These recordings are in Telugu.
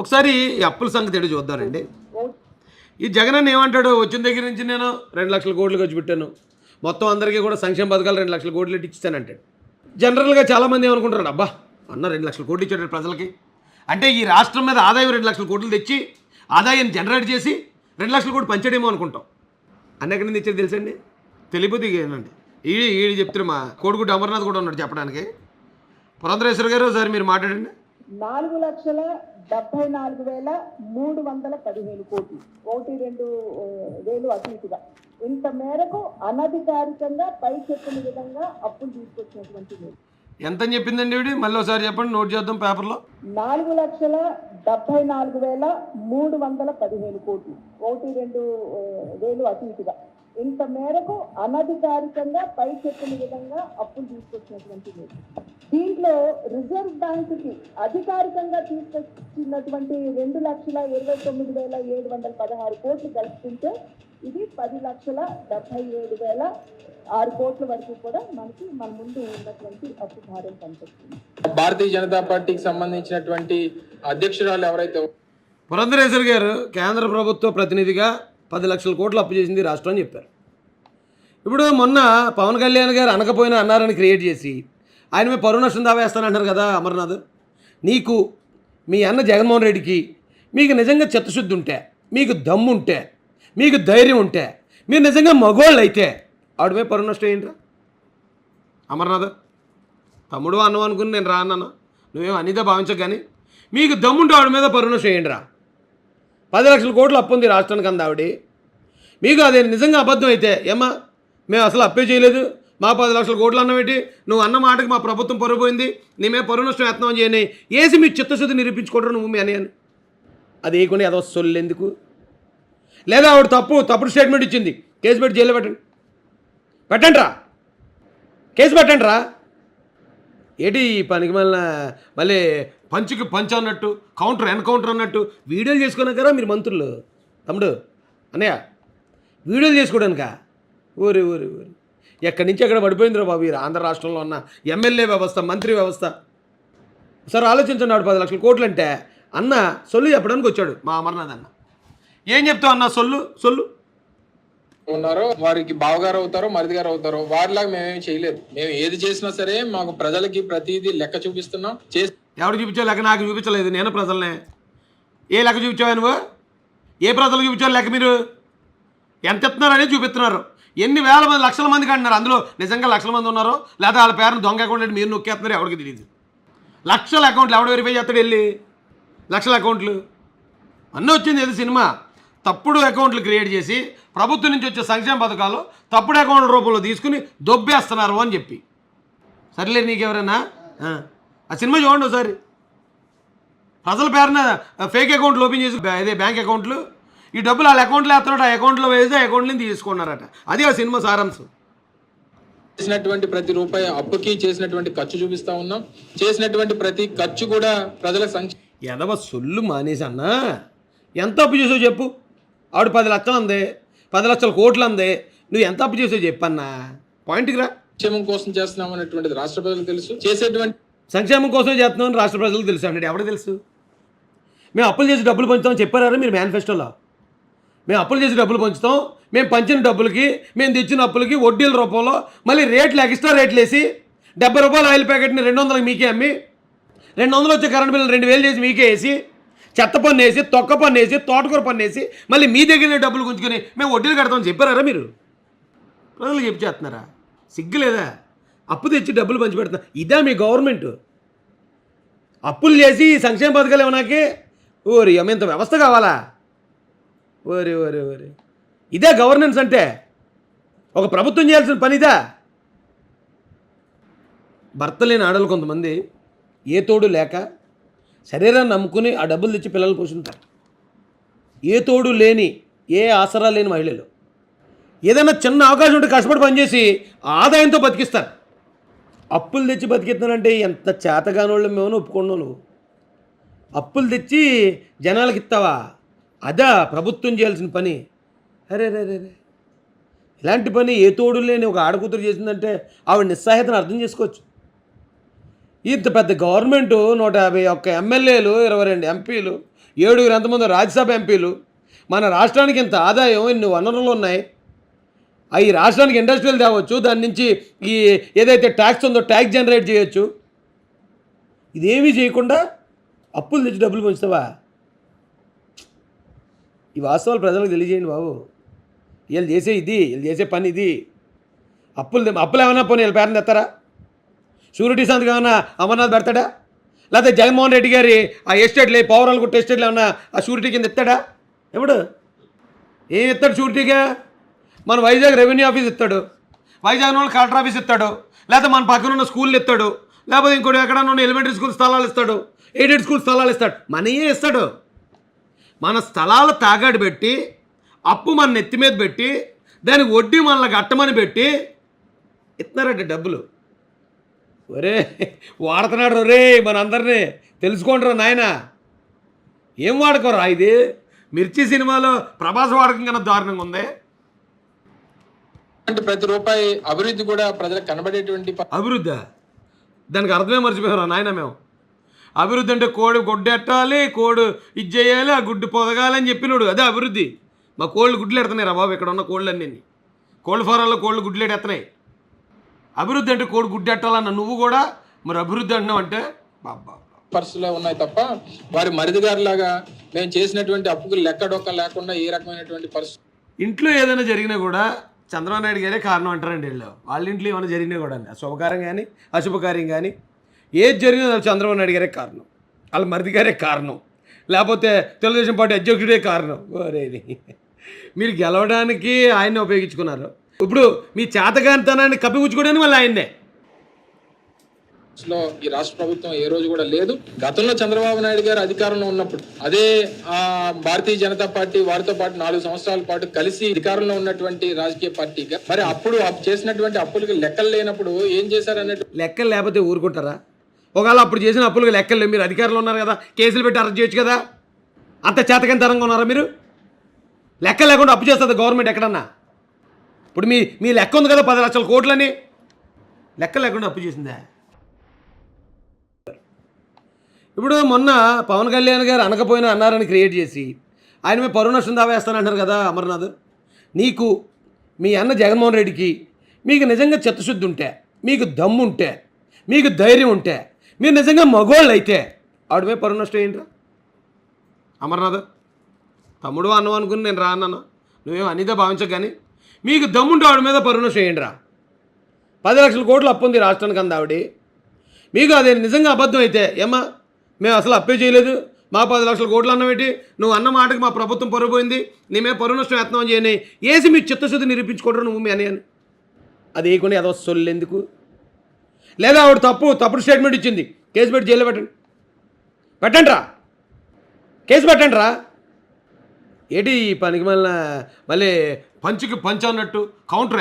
ఒకసారి ఈ అప్పుల సంగతి ఏంటో చూద్దామండి. ఈ జగన్ అన్న ఏమంటాడు, వచ్చిన దగ్గర నుంచి నేను 2 లక్షల కోట్లు ఖర్చు పెట్టాను, మొత్తం అందరికీ కూడా సంక్షేమ పథకాలు 2 లక్షల కోట్లు ఇచ్చానంటాడు. జనరల్గా చాలామంది ఏమనుకుంటారు, అబ్బా అన్న 2 లక్షల కోట్లు ఇచ్చాడు ప్రజలకి అంటే ఈ రాష్ట్రం మీద ఆదాయం 2 లక్షల కోట్లు తెచ్చి ఆదాయాన్ని జనరేట్ చేసి 2 లక్షల కోట్లు పంచాడేమో అనుకుంటాం. అన్న ఎక్కడి నుంచి ఇచ్చేది తెలుసండి, తెలియపోతే ఇదేనండి. ఈడు చెప్తారు, మా కోడిగుడ్డు అమర్నాథ్ కూడా ఉన్నాడు చెప్పడానికి. పురంధరేశ్వర గారు ఒకసారి మీరు మాట్లాడండి. 4,74,315 కోట్లు, 1-2 అటు ఇటుగా ఇంత మేరకు అనధికారికంగా పై చెప్పిన విధంగా అప్పులు తీసుకొచ్చినటువంటి ఎంత అని చెప్పిందండి ఇవి, మళ్ళీ ఒకసారి చెప్పండి, నోట్ చేద్దాం పేపర్లో. 4,74,315 కోట్లు, 1-2 అటు ఇటుగా ఇంత మేరకు అనధికారికంగా పై చెప్పిన విధంగా అప్పులు తీసుకొచ్చినటువంటి దీంట్లో రిజర్వ్ బ్యాంకుకి అధికారికంగా తీసుకొచ్చినటువంటి 2,29,716 కోట్లు కల్పిస్తే ఇది 10,77,006 కోట్ల వరకు కూడా మనకి మన ముందు ఉన్నటువంటి అప్పు భారం కనిపిస్తుంది. భారతీయ జనతా పార్టీకి సంబంధించినటువంటి అధ్యక్షురాలు ఎవరైతే పురంధరేశ్వర్ గారు కేంద్ర ప్రభుత్వ ప్రతినిధిగా 10 లక్షల కోట్లు అప్పు చేసింది రాష్ట్రం అని చెప్పారు. ఇప్పుడు మొన్న పవన్ కళ్యాణ్ గారు అనకపోయినా అన్నారని క్రియేట్ చేసి ఆయన మీద పరువు నష్టం దావా వేస్తానంటారు కదా అమర్నాథ్. నీకు మీ అన్న జగన్మోహన్ రెడ్డికి మీకు నిజంగా చిత్తశుద్ధి ఉంటే, మీకు దమ్ము ఉంటే, మీకు ధైర్యం ఉంటే, మీరు నిజంగా మగోళ్ళు అయితే ఆవిడ మీద పరువు నష్టం ఏంట్రా అమర్నాథ్? తమ్ముడు అన్నం అనుకుని నేను రాన్నాను, నువ్వేం అనిదా భావించకు, కానీ మీకు దమ్ముంటే ఆవిడ మీద పరువు నష్టం ఏంట్రా? 10 లక్షల కోట్లు అప్పు ఉంది రాష్ట్రానికి అంది ఆవిడ. మీకు అదే నిజంగా అబద్ధం అయితే, ఏమ్మా మేము అసలు అప్పే చేయలేదు, మా 10 లక్షల కోట్లు అన్నమేంటి, నువ్వు అన్న మాటకి మా ప్రభుత్వం పరువు పోయింది, నీ మీద పరువు నష్టం యత్నం చేయని వేసి మీ చిత్తశుద్ధి నిరూపించుకుంటారు నువ్వు మీ అని. అది వేయకుండా ఏదో సొల్లు ఎందుకు? లేదా ఆవిడ తప్పుడు స్టేట్మెంట్ ఇచ్చింది, కేసు పెట్టి జైల్లో పెట్టండి రా, కేసు పెట్టండి రా. ఏంటి ఈ పనికి మళ్ళీ పంచుకి పంచ్ అన్నట్టు, ఎన్కౌంటర్ అన్నట్టు వీడియోలు చేసుకున్నాక కదా మీరు మంత్రులు. తమ్ముడు అన్నయ్య వీడియోలు చేసుకోవడానిక ఊరి ఎక్కడి నుంచి ఎక్కడ పడిపోయిందిరా బాబు ఈ ఆంధ్ర రాష్ట్రంలో ఉన్న ఎమ్మెల్యే వ్యవస్థ, మంత్రి వ్యవస్థ. సార్ ఆలోచించండి, ఆవిడ 10 లక్షల కోట్లు అంటే అన్న సొల్లు చెప్పడానికి వచ్చాడు మా అమర్నాథ్ అన్న. ఏం చెప్తావు అన్న, సొల్లు ఉన్నారో వారికి బావగారు అవుతారో మరిది గారు అవుతారో వారిలాగా మేమేమి చేయలేదు. మేము ఏది చేసినా సరే మాకు ప్రజలకి ప్రతిదీ లెక్క చూపిస్తున్నాం. ఎవరు చూపించావు లెక్క? నాకు చూపించలేదు, నేను ప్రజలనే. ఏ లెక్క చూపించావు నువ్వు? ఏ ప్రజలకు చూపించావు లెక్క? మీరు ఎంత ఇస్తున్నారనేది చూపిస్తున్నారు. ఎన్ని వేల మంది, లక్షల మందికి అంటున్నారు, అందులో నిజంగా లక్షల మంది ఉన్నారో లేదా వాళ్ళ పేరును దొంగ అకౌంట్ మీరు నొక్కేస్తున్నారు, ఎవరికి తెలియదు. లక్షల అకౌంట్లు ఎవడు వెరిఫై చేస్తాడు వెళ్ళి? లక్షల అకౌంట్లు అన్నీ వచ్చింది. ఏది సినిమా తప్పుడు అకౌంట్లు క్రియేట్ చేసి ప్రభుత్వం నుంచి వచ్చే సంక్షేమ పథకాలు తప్పుడు అకౌంట్ల రూపంలో తీసుకుని దొబ్బేస్తున్నారు అని చెప్పి. సర్లే, నీకెవరైనా ఆ సినిమా చూడండి ఒకసారి. ప్రజల పేరున ఫేక్ అకౌంట్లు ఓపెన్ చేసి అదే బ్యాంక్ అకౌంట్లు, ఈ డబ్బులు వాళ్ళ అకౌంట్లో వేస్తున్నాడు, ఆ అకౌంట్లో వేసి ఆ అకౌంట్ని తీసుకున్నారట. అది ఆ సినిమా సారాంశం. చేసినటువంటి ప్రతి రూపాయి అప్పుకి చేసినటువంటి ఖర్చు చూపిస్తా ఉన్నాం. చేసినటువంటి ప్రతి ఖర్చు కూడా ప్రజల ఎదవ సొల్లు మానేసి అన్న, ఎంత అప్పు చేసావు చెప్పు. ఆవిడ 10 లక్షలు అందే, 10 లక్షల కోట్లు అందే, నువ్వు ఎంత అప్పు చేసావు చెప్పన్నా, పాయింట్కి రా. సంక్షేమం కోసం చేస్తున్నాం అనేటువంటిది రాష్ట్ర ప్రజలకు తెలుసు. చేసేటువంటి సంక్షేమం కోసం చేస్తున్నామని రాష్ట్ర ప్రజలకు తెలుసు అంటే ఎవరికి తెలుసు? మేము అప్పులు చేసి డబ్బులు పంచుతామని చెప్పారా మీరు మేనిఫెస్టోలో? మేము అప్పులు చేసి డబ్బులు పంచుతాం, మేము పంచిన డబ్బులకి, మేము తెచ్చిన అప్పులకి వడ్డీల రూపంలో మళ్ళీ రేట్లు ఎక్స్ట్రా రేట్లు వేసి 70 రూపాయల ఆయిల్ ప్యాకెట్ని 200కి మీకే అమ్మి, 200 వచ్చే కరెంట్ బిల్లు 2000 చేసి మీకే వేసి, చెత్త పన్ను వేసి, తొక్క పన్ను వేసి, తోటకూర పన్ను వేసి మళ్ళీ మీ దగ్గర డబ్బులు గుంజుకొని మేము వడ్డీలు కడతామని చెప్పారా మీరు? ప్రజలు చెప్పి చేస్తున్నారా? సిగ్గులేదా? అప్పు తెచ్చి డబ్బులు పంచి పెడుతున్నా, ఇదా మీ గవర్నమెంట్? అప్పులు చేసి సంక్షేమ పథకాలు ఏమన్నాకే ఓరి అమ్మంత వ్యవస్థ కావాలా? ఓరి ఇదే గవర్నెన్స్ అంటే? ఒక ప్రభుత్వం చేయాల్సిన పని ఇదా? భర్త లేని ఆడలు కొంతమంది ఏ తోడు లేక శరీరాన్ని నమ్ముకుని ఆ డబ్బులు తెచ్చి పిల్లలు పోషింటారు. ఏ తోడు లేని, ఏ ఆసరా లేని మహిళలు ఏదైనా చిన్న అవకాశం ఉంటే కష్టపడి పనిచేసి ఆదాయంతో బతికిస్తారు. అప్పులు తెచ్చి బతికిస్తున్నారంటే ఎంత చేతగానోళ్ళు మేము ఒప్పుకున్నావు. నువ్వు అప్పులు తెచ్చి జనాలకి ఇస్తావా? అదా ప్రభుత్వం చేయాల్సిన పని? అరే ఇలాంటి పని ఏ తోడు లేని ఒక ఆడకూతురు చేసిందంటే ఆవిడ నిస్సహాయతను అర్థం చేసుకోవచ్చు. ఇంత పెద్ద గవర్నమెంటు 151 ఎమ్మెల్యేలు 22 ఎంపీలు 7 ఎంతమంది రాజ్యసభ ఎంపీలు మన రాష్ట్రానికి ఇంత ఆదాయం ఇన్ని వనరులు ఉన్నాయి. ఈ రాష్ట్రానికి ఇండస్ట్రియల్ తేవచ్చు, దాని నుంచి ఈ ఏదైతే ట్యాక్స్ ఉందో ట్యాక్స్ జనరేట్ చేయొచ్చు. ఇదేమీ చేయకుండా అప్పులు తెచ్చి డబ్బులు పంచుతావా? ఈ వాస్తవాలు ప్రజలకు తెలియజేయండి బాబు. వీళ్ళు చేసే పని ఇది. అప్పులు ఏమైనా పోనీ వీళ్ళ పేరుని తెస్తారా? షూరిటీ సంతకం ఏమైనా అమర్నాథ్ పెడతాడా? లేకపోతే జగన్మోహన్ రెడ్డి గారి ఆ ఎస్టేట్లు పౌరాలు గుట్ట ఎస్టేట్లు ఏమన్నా ఆ షూరిటీ కింద ఇస్తాడా? ఎప్పుడు ఏం ఇస్తాడు షూరిటీగా? మన వైజాగ్ రెవెన్యూ ఆఫీస్ ఇస్తాడు, వైజాగ్ వాళ్ళు కలెక్టర్ ఆఫీస్ ఇస్తాడు, లేకపోతే మన పక్కన ఉన్న స్కూళ్ళు ఇస్తాడు, లేకపోతే ఇంకోటి ఎక్కడన్నా ఉన్న ఎలిమెంటరీ స్కూల్ స్థలాలు ఇస్తాడు, ఎయిడెడ్ స్కూల్ స్థలాలు ఇస్తాడు. మనయే ఇస్తాడు. మన స్థలాలు తాగాడు పెట్టి, అప్పు మన నెత్తి మీద పెట్టి, దానికి వడ్డీ మనల్ని కట్టమని పెట్టి ఇస్తున్నారంటే డబ్బులు. ఒరే వాడుతున్నాడు రే మనందరినీ, తెలుసుకోండిరా నాయన. ఏం వాడుకోరా? ఇది మిర్చి సినిమాలో ప్రభాస్ వాడకం కన్నా దారుణంగా ఉంది. అంటే ప్రతి రూపాయి అభివృద్ధి కూడా ప్రజలకు కనబడేటువంటి అభివృద్ధి, దానికి అర్థమే మర్చిపోయారా నాయన మేము. అభివృద్ధి అంటే కోడి గుడ్డెట్టాలి, కోడి ఇది చేయాలి, ఆ గుడ్డు పొదగాలి అని చెప్పినాడు. అదే అభివృద్ధి. మా కోళ్ళు గుడ్లు ఎడుతున్నాయి రా బాబు. ఇక్కడ ఉన్న కోళ్ళన్నీ కోళ్ళ ఫారాల్లో కోళ్ళు గుడ్లు ఎడుతున్నాయి. అభివృద్ధి అంటే కోడి గుడ్డు ఎట్టాలన్న నువ్వు కూడా మరి అభివృద్ధి అంటున్నావు అంటే బాబా పరిస్థితుల్లో ఉన్నాయి తప్ప వారి మరిదిగారిలాగా మేము చేసినటువంటి అప్పుకు లెక్కడొక్క లేకుండా ఏ రకమైనటువంటి పరిస్థితి. ఇంట్లో ఏదైనా జరిగినా కూడా చంద్రబాబు నాయుడు గారే కారణం అంటారండి వీళ్ళు. వాళ్ళ ఇంట్లో ఏమైనా జరిగినా కూడా శుభకార్యం కానీ అశుభకార్యం కానీ ఏది జరిగినా చంద్రబాబు నాయుడు గారే కారణం, వాళ్ళ మరిది గారే కారణం, లేకపోతే తెలుగుదేశం పార్టీ అధ్యక్షుడే కారణం. ఓరేది మీరు గెలవడానికి ఆయన్ని ఉపయోగించుకున్నారు. ఇప్పుడు మీ చేతగానితనాన్ని కప్పిపుచ్చుకోవడానికి మళ్ళీ ఆయన్నే. ఈ రాష్ట్ర ప్రభుత్వం ఏ రోజు కూడా లేదు. గతంలో చంద్రబాబు నాయుడు గారు అధికారంలో ఉన్నప్పుడు అదే భారతీయ జనతా పార్టీ వారితో పాటు 4 సంవత్సరాల పాటు కలిసి అధికారంలో ఉన్నటువంటి రాజకీయ పార్టీగా మరి అప్పుడు చేసినటువంటి అప్పులకి లెక్కలు లేనప్పుడు ఏం చేశారు అన్నట్టు. లెక్కలు లేకపోతే ఊరుకుంటారా? ఒకవేళ అప్పుడు చేసిన అప్పులకు లెక్కలు లేవు, మీరు అధికారంలో ఉన్నారు కదా, కేసులు పెట్టి అరెస్ట్ చేయొచ్చు కదా. అంత చేతకంతరంగా ఉన్నారా మీరు? లెక్క లేకుండా అప్పు చేస్తుంది గవర్నమెంట్ ఎక్కడన్నా? ఇప్పుడు మీ లెక్క ఉంది కదా 10 లక్షల కోట్లని, లెక్క లేకుండా అప్పు చేసిందా? ఇప్పుడు మొన్న పవన్ కళ్యాణ్ గారు అనకపోయినా అన్నారని క్రియేట్ చేసి ఆయన మీద పరువు నష్టం దావా వేస్తానంటారు కదా అమర్నాథ్. నీకు మీ అన్న జగన్మోహన్ రెడ్డికి మీకు నిజంగా చిత్తశుద్ధి ఉంటే, మీకు దమ్ము ఉంటే, మీకు ధైర్యం ఉంటే, మీరు నిజంగా మగోళ్ళు అయితే ఆవిడ మీద పరువు నష్టం ఏంట్రా అమర్నాథ్? తమ్ముడు అన్నం అనుకుని నేను రా అన్నాను, నువ్వేం అనిదే భావించక. కానీ మీకు దమ్ముంటే ఆవిడ మీద పరువు నష్టం ఏంట్రా? 10 లక్షల కోట్లు అప్పు ఉంది రాష్ట్రానికి అంది ఆవిడ. మీకు అదే నిజంగా అబద్ధం అయితే ఏమ్మా మేము అసలు అప్పే చేయలేదు, మా 10 లక్షల కోట్లు అన్నమేంటి, నువ్వు అన్న మాటకి మా ప్రభుత్వం పరువు పోయింది, నీ మీద పరువు నష్టం యత్నం చేయని వేసి మీ చిత్తశుద్ధి నిరూపించుకోవడం నువ్వు మీ అని అది వేయకుండా ఏదో సొల్లు ఎందుకు? లేదా ఆవిడ తప్పుడు స్టేట్మెంట్ ఇచ్చింది, కేసు పెట్టి జైల్లో పెట్టండి రా, కేసు పెట్టండి రా. ఏంటి ఈ పనికి మళ్ళీ పంచుకి పంచ్ అన్నట్టు,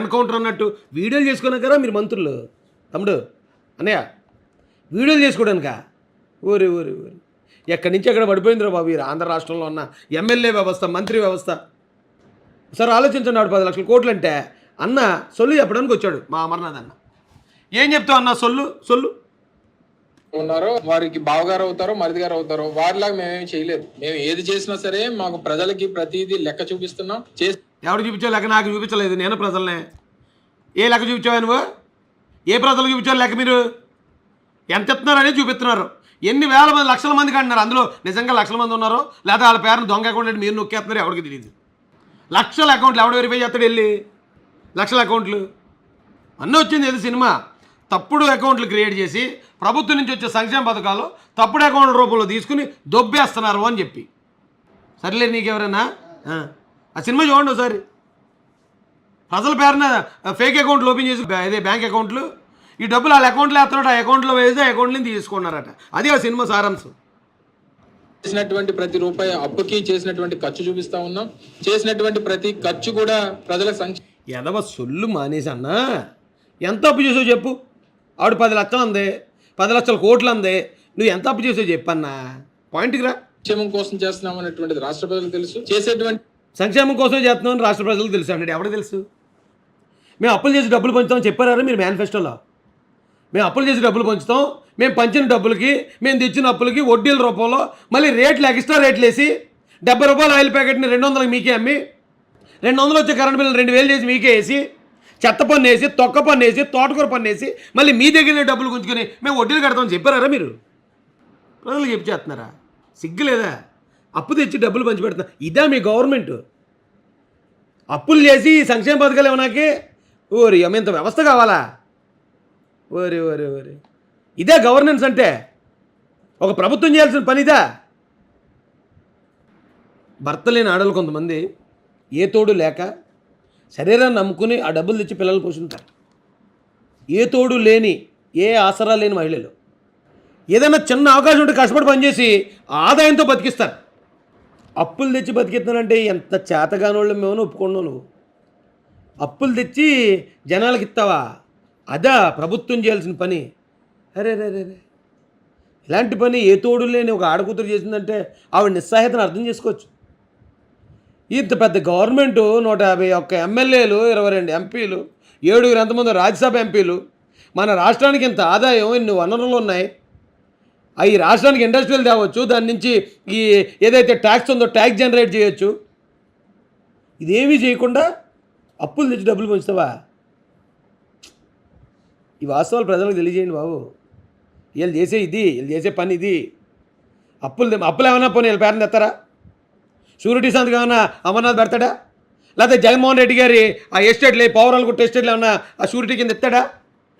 ఎన్కౌంటర్ అన్నట్టు వీడియోలు చేసుకున్నాక కదా మీరు మంత్రులు. తమ్ముడు అన్నయ్య వీడియోలు చేసుకోవడానిక? ఊరి ఎక్కడి నుంచి ఎక్కడ పడిపోయిందిరా బాబు ఈ ఆంధ్ర రాష్ట్రంలో ఉన్న ఎమ్మెల్యే వ్యవస్థ, మంత్రి వ్యవస్థ. సార్ ఆలోచించండి. 10 లక్షల కోట్లు అంటే అన్న సొల్లు చెప్పడానికి వచ్చాడు మా అమర్నాథ్ అన్న. ఏం చెప్తావు అన్న? సొల్లు ఉన్నారో వారికి బావగారు అవుతారో మరిది గారు అవుతారో వారిలాగా మేమేమి చేయలేదు. మేము ఏది చేసినా సరే మాకు ప్రజలకి ప్రతిదీ లెక్క చూపిస్తున్నాం. ఎవరు చూపించావు లెక్క? నాకు చూపించలేదు, నేను ప్రజలనే. ఏ లెక్క చూపించావా నువ్వు? ఏ ప్రజలకు చూపించావు లెక్క? మీరు ఎంత చెప్తున్నారని చూపిస్తున్నారు. ఎన్ని వేల మంది లక్షల మందికి అంటున్నారు, అందులో నిజంగా లక్షల మంది ఉన్నారో లేదా వాళ్ళ పేరును దొంగ అకౌంట్ మీరు నొక్కేస్తున్నారు, ఎవరికి తెలియదు. లక్షల అకౌంట్లు ఎవడు వెరిఫై చేస్తాడు? వెళ్ళి లక్షల అకౌంట్లు అన్నీ వచ్చింది. ఏది సినిమా తప్పుడు అకౌంట్లు క్రియేట్ చేసి ప్రభుత్వం నుంచి వచ్చే సంక్షేమ పథకాలు తప్పుడు అకౌంట్ల రూపంలో తీసుకుని దొబ్బేస్తున్నారు అని చెప్పి. సర్లే నీకెవరైనా ఆ సినిమా చూడండి ఒకసారి. ప్రజల పేరున ఫేక్ అకౌంట్లు ఓపెన్ చేసి అదే బ్యాంక్ అకౌంట్లు, ఈ డబ్బులు వాళ్ళ అకౌంట్లో వేస్తున్నాడు, ఆ అకౌంట్లో వేసి ఆ అకౌంట్ని తీసుకున్నారట. అది ఆ సినిమా సారాంశం. చేసినటువంటి ప్రతి రూపాయి అప్పుకి చేసినటువంటి ఖర్చు చూపిస్తా ఉన్నాం. చేసినటువంటి ప్రతి ఖర్చు కూడా ప్రజల ఎదవ సొల్లు మానేసి అన్నా. ఎంత అప్పు చేసావు చెప్పు? ఆవిడ 10 లక్షలు అందే, 10 లక్షల కోట్లు అందే, నువ్వు ఎంత అప్పు చేసావు చెప్పన్నా? పాయింట్కి రా. సంక్షేమం కోసం చేస్తున్నాం అనేటువంటిది రాష్ట్ర ప్రజలకు తెలుసు. చేసేటువంటి సంక్షేమం కోసం చేస్తున్నాం రాష్ట్ర ప్రజలకు తెలుసు అంటే ఎవరికి తెలుసు? మేము అప్పులు చేసి డబ్బులు పంచుతామని చెప్పారా మీరు మేనిఫెస్టోలో? మేము అప్పులు చేసి డబ్బులు పంచుతాం, మేము పంచిన డబ్బులకి మేము తెచ్చిన అప్పులకి వడ్డీల రూపంలో మళ్ళీ రేట్లు ఎక్స్ట్రా రేట్లు వేసి 70 రూపాయల ఆయిల్ ప్యాకెట్ని 200కి మీకే అమ్మి 200 వచ్చే కరెంట్ బిల్లు 2000 చేసి మీకే వేసి చెత్త పన్ను వేసి తొక్క పన్ను వేసి తోటకూర పన్ను వేసి మళ్ళీ మీ దగ్గర డబ్బులు గుంజుకొని మేము వడ్డీలు కడతామని చెప్పారా మీరు? ప్రజలకు చెప్పి చేస్తున్నారా? సిగ్గు లేదా? అప్పు తెచ్చి డబ్బులు పంచిపెడుతున్నా. ఇదా మీ గవర్నమెంట్? అప్పులు చేసి సంక్షేమ పథకాలు ఏమన్నాకి ఓరి అమ్మ ఇంత వ్యవస్థ కావాలా? ఓరి ఓరి ఓరి ఇదే గవర్నెన్స్ అంటే? ఒక ప్రభుత్వం చేయాల్సిన పని ఇదా? భర్త లేని ఆడలు కొంతమంది ఏ తోడు లేక శరీరాన్ని నమ్ముకుని ఆ డబ్బులు తెచ్చి పిల్లలు పోషింటారు. ఏ తోడు లేని ఏ ఆసరా లేని మహిళలు ఏదైనా చిన్న అవకాశం ఉంటే కష్టపడి పనిచేసి ఆదాయంతో బతికిస్తారు. అప్పులు తెచ్చి బతికిస్తానంటే ఎంత చేతగానోళ్ళు మేము ఒప్పుకున్నావు. నువ్వు అప్పులు తెచ్చి జనాలకి ఇస్తావా? అదా ప్రభుత్వం చేయాల్సిన పని? అరే రే రే రే ఇలాంటి పని ఏ తోడు లేని ఒక ఆడకూతురు చేసిందంటే ఆవిడ నిస్సహాయతను అర్థం చేసుకోవచ్చు. ఇంత పెద్ద గవర్నమెంటు 151 ఎమ్మెల్యేలు 22 ఎంపీలు 7 ఎంతమంది రాజ్యసభ ఎంపీలు మన రాష్ట్రానికి ఇంత ఆదాయం ఇన్ని వనరులు ఉన్నాయి. ఈ రాష్ట్రానికి ఇండస్ట్రీలు తేవచ్చు, దాని నుంచి ఈ ఏదైతే ట్యాక్స్ ఉందో ట్యాక్స్ జనరేట్ చేయొచ్చు. ఇదేమీ చేయకుండా అప్పులు తెచ్చి డబ్బులు పంచుతావా? ఈ వాస్తవాలు ప్రజలకు తెలియజేయండి బాబు. వీళ్ళు చేసే వీళ్ళు చేసే పని ఇది. అప్పులు ఏమైనా పోనీ వీళ్ళ పేరుని తెస్తారా? షూరిటీ సంతకం ఏమైనా అమర్నాథ్ పెడతాడా? లేకపోతే జగన్మోహన్ రెడ్డి గారి ఆ ఎస్టేట్లు పౌరాలు గుట్ట ఎస్టేట్లు ఏమన్నా ఆ షూరిటీ కింద ఇస్తాడా?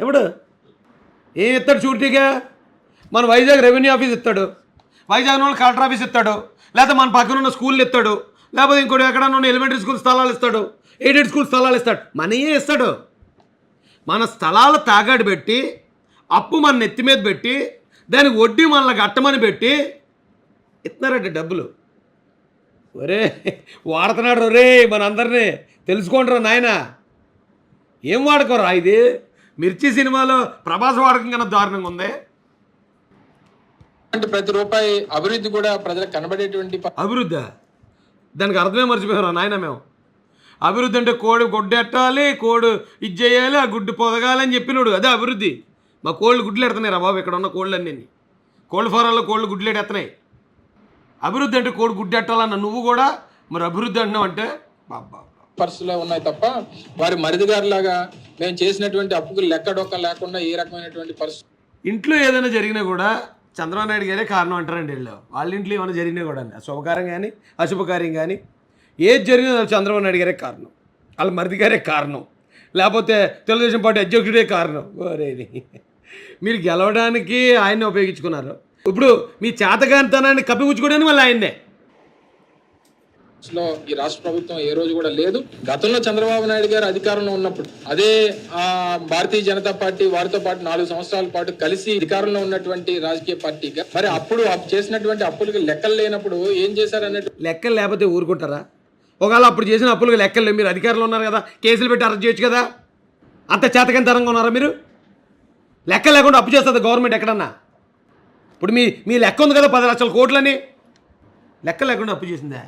ఎప్పుడు ఏం ఇస్తాడు షూరిటీగా? మన వైజాగ్ రెవెన్యూ ఆఫీస్ ఇస్తాడు, వైజాగ్ ఉన్న కలెక్టర్ ఆఫీస్ ఇస్తాడు, లేకపోతే మన పక్కన ఉన్న స్కూళ్ళు ఇస్తాడు, లేకపోతే ఇంకోటి ఎక్కడన్నా ఉన్న ఎలిమెంటరీ స్కూల్ స్థలాలు ఇస్తాడు, ఎయిడెడ్ స్కూల్ స్థలాలు ఇస్తాడు. మనయే ఇస్తాడు. మన స్థలాలు తాగాడు పెట్టి అప్పు మన నెత్తి మీద పెట్టి దానికి వడ్డీ మనల్ని కట్టమని పెట్టి ఇస్తున్నారంటే డబ్బులు. ఒరే వాడుతున్నాడు రే మనందరినీ తెలుసుకోండిరా నాయన. ఏం వాడుకోరా? ఇది మిర్చి సినిమాలో ప్రభాస్ వాడకం కన్నా దారుణంగా ఉంది. అంటే ప్రతి రూపాయి అభివృద్ధి కూడా ప్రజలకు కనబడేటువంటి అభివృద్ధి దానికి అర్థమే మర్చిపోయారా నాయన మేము. అభివృద్ధి అంటే కోడి గుడ్డెట్టాలి, కోడి ఇది చేయాలి, ఆ గుడ్డు పొదగాలి అని చెప్పినాడు. అదే అభివృద్ధి. మా కోళ్ళు గుడ్లు ఎడుతున్నాయి రా బాబు. ఇక్కడ ఉన్న కోళ్ళన్నీ కోళ్ళ ఫారాల్లో కోళ్ళు గుడ్లు ఎడుతున్నాయి. అభివృద్ధి అంటే కోడి గుడ్డు ఎట్టాలన్న నువ్వు కూడా మరి అభివృద్ధి అంటున్నావు అంటే బాబా పరిస్థితుల్లో ఉన్నాయి తప్ప వారి మరిదిగారిలాగా మేము చేసినటువంటి అప్పుకు లెక్కడొక్క లేకుండా ఏ రకమైనటువంటి పరిస్థితి. ఇంట్లో ఏదైనా జరిగినా కూడా చంద్రబాబు నాయుడు గారే కారణం అంటారండి. వీళ్ళు వాళ్ళ ఇంట్లో ఏమైనా జరిగినా కూడా శుభకార్యం కానీ అశుభకార్యం కానీ ఏది జరిగినా చంద్రబాబు నాయుడు గారే కారణం, వాళ్ళ మరిది గారే కారణం, లేకపోతే తెలుగుదేశం పార్టీ అధ్యక్షుడే కారణం. ఓరేది మీరు గెలవడానికి ఆయన్ని ఉపయోగించుకున్నారు. ఇప్పుడు మీ చేతగానితనాన్ని కప్పిపుచ్చుకోవడానికి మళ్ళీ ఆయన్నే. ఈ రాష్ట్ర ప్రభుత్వం ఏ రోజు కూడా లేదు. గతంలో చంద్రబాబు నాయుడు గారు అధికారంలో ఉన్నప్పుడు అదే భారతీయ జనతా పార్టీ వారితో పాటు 4 సంవత్సరాల పాటు కలిసి అధికారంలో ఉన్నటువంటి రాజకీయ పార్టీగా మరి అప్పుడు చేసినటువంటి అప్పులకి లెక్కలు లేనప్పుడు ఏం చేశారు అన్నట్టు. లెక్కలు లేకపోతే ఊరుకుంటారా? ఒకవేళ అప్పుడు చేసిన అప్పులకు లెక్కలు లేవు. మీరు అధికారంలో ఉన్నారు కదా, కేసులు పెట్టి అరెస్ట్ చేయొచ్చు కదా. అంత చేతకంతరంగా ఉన్నారా మీరు? లెక్క లేకుండా అప్పు చేస్తుంది గవర్నమెంట్ ఎక్కడన్నా? ఇప్పుడు మీ లెక్క ఉంది కదా 10 లక్షల కోట్లని, లెక్క లేకుండా అప్పు చేసిందా?